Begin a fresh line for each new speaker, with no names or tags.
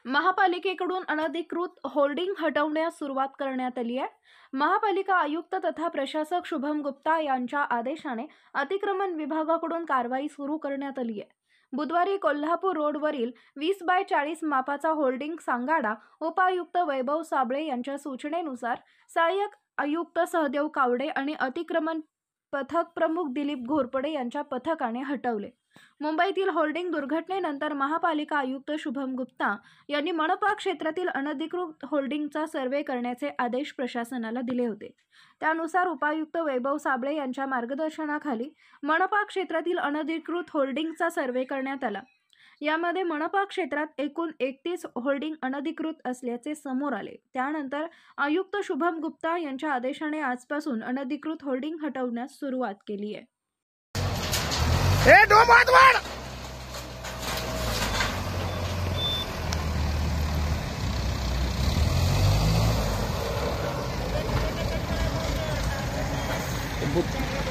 महापालिकेकडून अनधिकृत होर्डिंग हटवण्यास सुरुवात करण्यात आली आहे। महापालिका आयुक्त तथा प्रशासक शुभम गुप्ता यांच्या आदेशाने अतिक्रमण विभागाकडून कारवाई सुरू करण्यात आली आहे। बुधवारी कोल्हापूर रोडवरील 20x40 मापाचा होर्डिंग सांगाडा उपायुक्त वैभव साबळे यांच्या सूचनेनुसार सहाय्यक आयुक्त सहदेव कावडे आणि अतिक्रमण पथक प्रमुख दिलीप घोरपडे यांच्या पथकाने हटवले। मुंबईतील होर्डिंग दुर्घटनेनंतर महापालिका आयुक्त शुभम गुप्ता यांनी मनपा क्षेत्रातील अनधिकृत होर्डिंगचा सर्वे करण्याचे आदेश प्रशासनाला दिले होते। त्यानुसार उपायुक्त वैभव साबळे यांच्या मार्गदर्शनाखाली मनपा क्षेत्रातील अनधिकृत होर्डिंगचा सर्वे करण्यात आला। यामध्ये मनपा क्षेत्रात एकूण 31 होर्डिंग अनधिकृत असल्याचे समोर आले। त्यानंतर आयुक्त शुभम गुप्ता यांच्या आदेशाने आजपासून अनधिकृत होर्डिंग हटवण्यास सुरुवात केली आहे।
बुद्ध